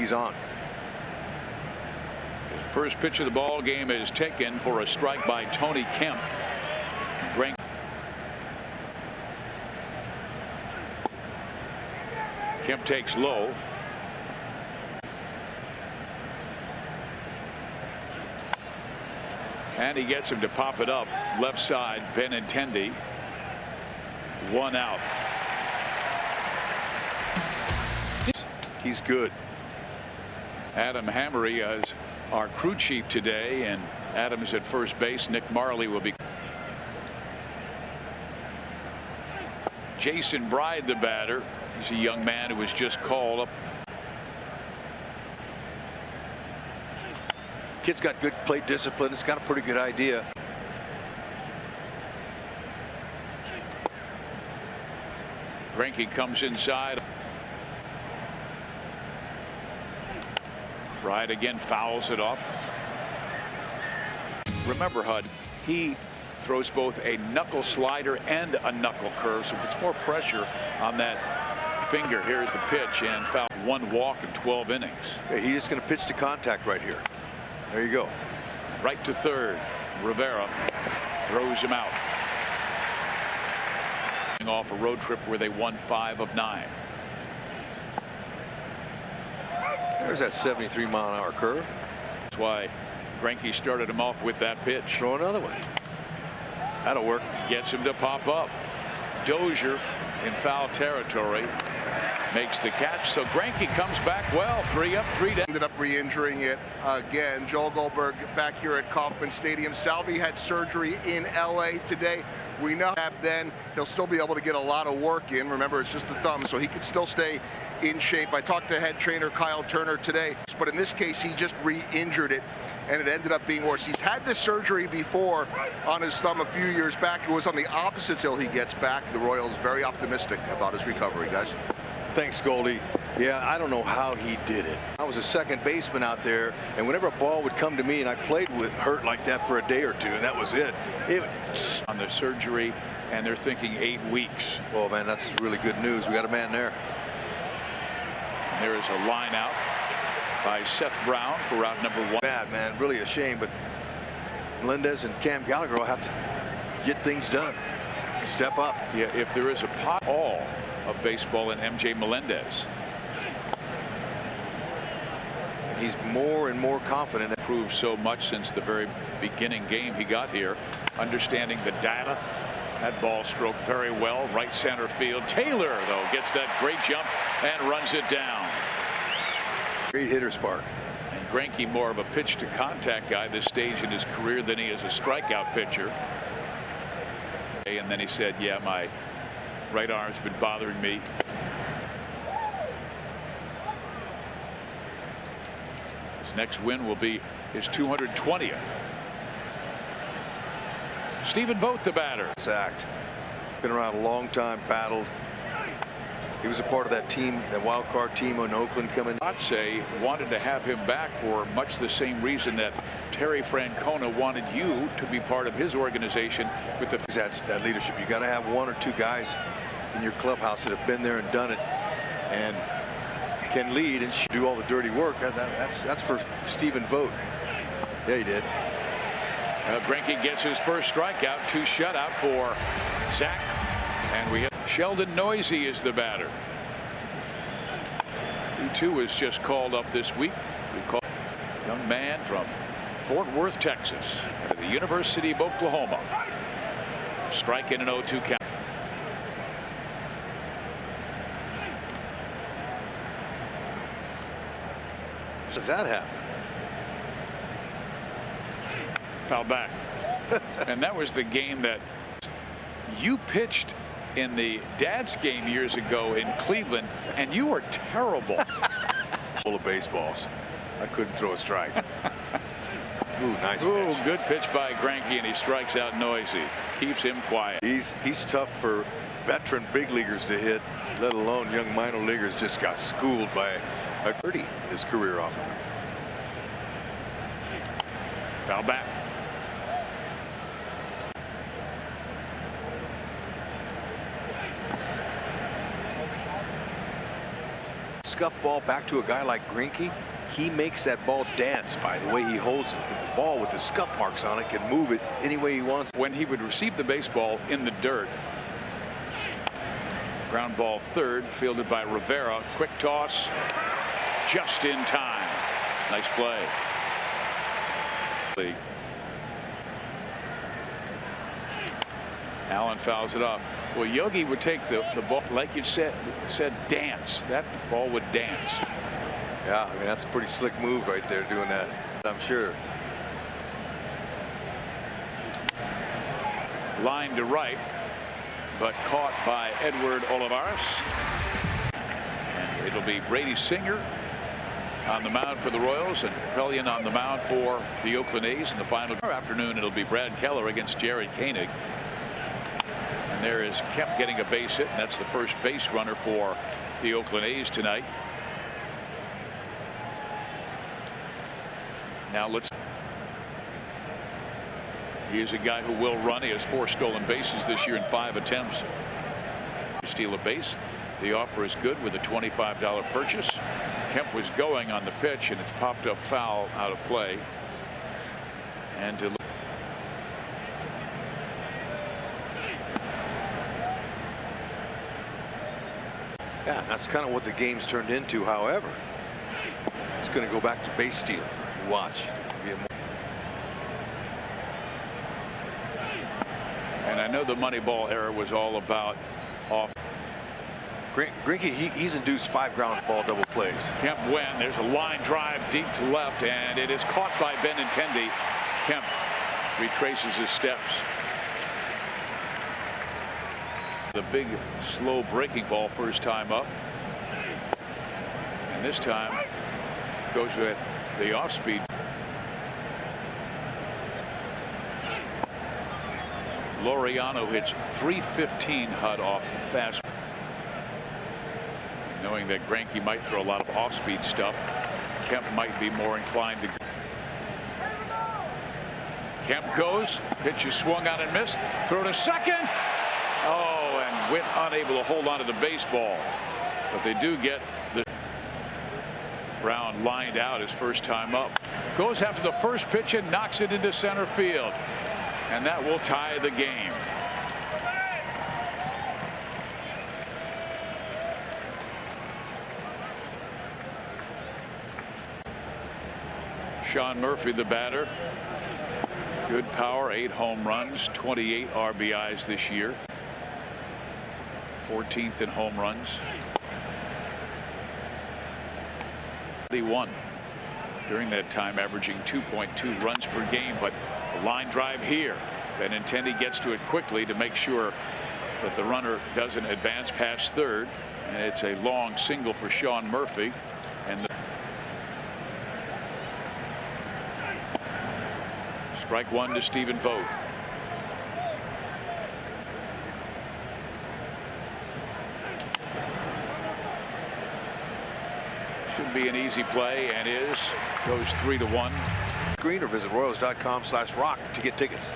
He's on. His first pitch of the ball game is taken for a strike by Tony Kemp. Greinke. Kemp takes low. And he gets him to pop it up left side. Benintendi. 1 out. He's good. Adam Hammery is our crew chief today, and Adams at first base. Nick Marley will be. Jason Bride, the batter. He's a young man who was just called up. Kid's got good plate discipline. He's got a pretty good idea. Greinke comes inside. Bride again fouls it off. Remember, Hud, he throws both a knuckle slider and a knuckle curve, so puts more pressure on that finger. Here's the pitch, and foul. 1 walk in 12 innings. Yeah, he's just going to pitch to contact right here. There you go. Right to third. Rivera throws him out. Off a road trip where they won 5 of 9. There's that 73-mile-an-hour curve. That's why Greinke started him off with that pitch. Throw another one. That'll work. Gets him to pop up. Dozier in foul territory makes the catch. So Greinke comes back well. 3 up, 3 down. Ended up re-injuring it again. Joel Goldberg back here at Kauffman Stadium. Salvi had surgery in LA today. We know that then he'll still be able to get a lot of work in. Remember, it's just the thumb, so he could still stay in shape. I talked to head trainer Kyle Turner today, but in this case, he just re-injured it, and it ended up being worse. He's had this surgery before on his thumb a few years back. It was on the opposite till he gets back. The Royals very optimistic about his recovery, guys. Thanks, Goldie. Yeah, I don't know how he did it. I was a second baseman out there, and whenever a ball would come to me, and I played with hurt like that for a day or two, and that was it. On the surgery, and they're thinking 8 weeks. Oh man, that's really good news. We got a man there. And there is a line out by Seth Brown for route number 1. Bad, man, really a shame, but Melendez and Cam Gallagher will have to get things done. Step up. Yeah, if there is a pot all of baseball in MJ Melendez. He's more and more confident. Improved so much since the very beginning game he got here. Understanding the data. That ball stroked very well. Right center field. Taylor, though, gets that great jump and runs it down. Great hitter spark. And Greinke more of a pitch to contact guy this stage in his career than he is a strikeout pitcher. And then he said, yeah, my right arm's been bothering me. His next win will be his 220th. Stephen Vogt, the batter. Sacked. Been around a long time, battled. He was a part of that team, that wild card team in Oakland coming. Say wanted to have him back for much the same reason that Terry Francona wanted you to be part of his organization with the. That's that leadership. You got to have 1 or 2 guys in your clubhouse that have been there and done it, and can lead and do all the dirty work. That's for Stephen Vogt. Yeah, he did. Greinke gets his first strikeout, 2 shutout for Zack, and we have Sheldon Noisy is the batter. He too was just called up this week. We call young man from Fort Worth, Texas, at the University of Oklahoma. Strike in an 0-2 count. How does that happen? Foul back. And that was the game that you pitched in the Dad's game years ago in Cleveland, and you were terrible. Full of baseballs. I couldn't throw a strike. Ooh, nice Ooh, pitch. good pitch by Greinke, and he strikes out Noisy. Keeps him quiet. He's tough for veteran big leaguers to hit, let alone young minor leaguers. Just got schooled by a 30 his career off of him. Foul back. scuff ball back to a guy like Greinke, he makes that ball dance by the way he holds the ball with the scuff marks on it, can move it any way he wants. When he would receive the baseball in the dirt. Ground ball third, fielded by Rivera. Quick toss, just in time. Nice play. Allen fouls it up. Well, Yogi would take the ball, like you said dance. That ball would dance. Yeah, I mean, that's a pretty slick move right there, doing that, I'm sure. Line to right, but caught by Edward Olivares. And it'll be Brady Singer on the mound for the Royals and Pellion on the mound for the Oakland A's. In the final afternoon, it'll be Brad Keller against Jared Koenig. And there is Kemp getting a base hit, and that's the first base runner for the Oakland A's tonight. Now he is a guy who will run. He has 4 stolen bases this year in 5 attempts to steal a base. The offer is good with a $25 purchase. Kemp was going on the pitch, and it's popped up foul out of play. And to yeah, that's kind of what the game's turned into. However, it's going to go back to base stealing. Watch. And I know the Moneyball era was all about off. Greinke, he's induced 5 ground ball double plays. Kemp went. There's a line drive deep to left, and it is caught by Benintendi. Kemp retraces his steps. The big, slow breaking ball first time up. And this time goes with the off speed. Laureano hits .315 HUD off fast. Knowing that Greinke might throw a lot of off-speed stuff, Kemp might be more inclined to. Kemp goes, pitch is swung on and missed. Throw to second. Oh, and Witt unable to hold on to the baseball. But they do get the. Brown lined out his first time up. Goes after the first pitch and knocks it into center field. And that will tie the game. Sean Murphy, the batter. Good power, 8 home runs, 28 RBIs this year. 14th in home runs. 41 during that time, averaging 2.2 runs per game. But the line drive here, Benintendi gets to it quickly to make sure that the runner doesn't advance past third, and it's a long single for Sean Murphy. And strike 1 to Stephen Vogt. Should be an easy play, and is. Goes 3-1. Green or visit Royals.com/rock to get tickets.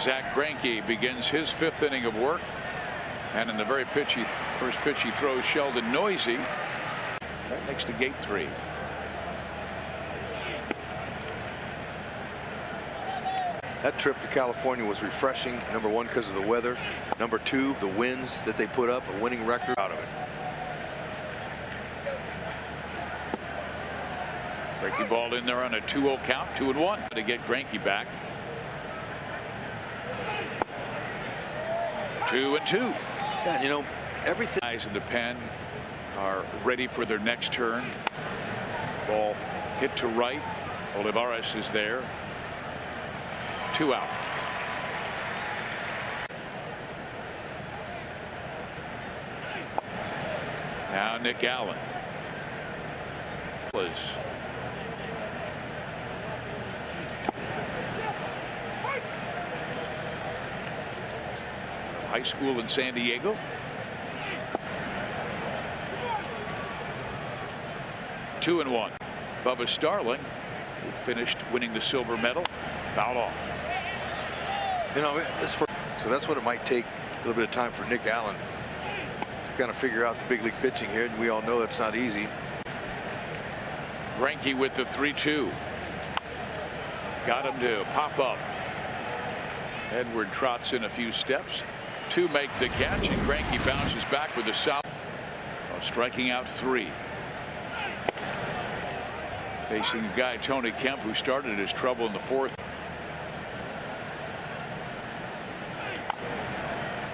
Zack Greinke begins his 5th inning of work, and in the very first pitch he throws Sheldon Noisy right next to gate 3. That trip to California was refreshing. Number 1, because of the weather. Number 2, the wins that they put up, a winning record out of it. Breaking ball in there on a 2-0 count, 2-1 to get Greinke back. 2-2. Yeah, you know, everything. Guys in the pen are ready for their next turn. Ball hit to right. Olivares is there. 2 out. Now Nick Allen. High school in San Diego. Two and 1. Bubba Starling, who finished winning the silver medal, fouled off. You know, so that's what it might take, a little bit of time for Nick Allen kind of figure out the big league pitching here, and we all know that's not easy. Greinke with the 3-2. Got him to pop up. Edward trots in a few steps to make the catch, and Greinke bounces back with a solid, striking out 3. Facing a guy, Tony Kemp, who started his trouble in the 4th.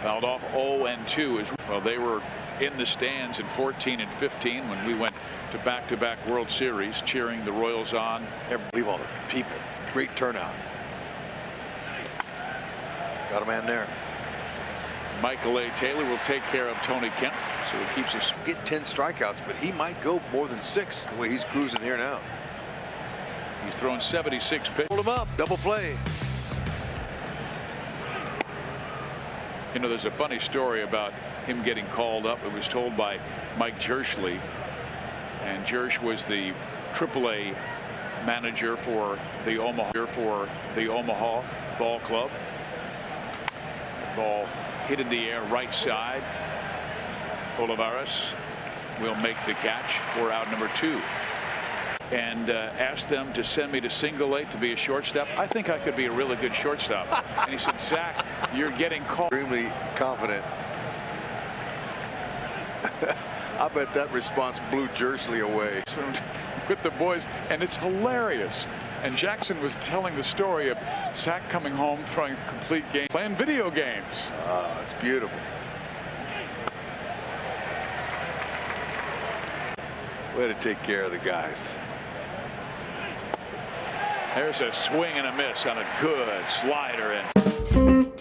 Fouled off 0-2 as well. They were in the stands in 14 and 15 when we went to back-to-back World Series, cheering the Royals on. Never believe all the people. Great turnout. Got a man there. Michael A. Taylor will take care of Tony Kemp, so he keeps us. Get 10 strikeouts, but he might go more than 6 the way he's cruising here now. He's thrown 76 pitches. Hold him up. Double play. You know, there's a funny story about him getting called up. It was told by Mike Jerschley, and Jersch was the AAA manager for the Omaha Ball Club. Ball hit in the air right side. Olivares will make the catch for out number 2. And asked them to send me to single A to be a shortstop. I think I could be a really good shortstop. And he said, Zach, you're getting called. Extremely confident. I bet that response blew Jerschley away. With the boys, and it's hilarious. And Jackson was telling the story of Zach coming home, throwing a complete game, playing video games. Ah, it's beautiful. Way to take care of the guys. There's a swing and a miss on a good slider. And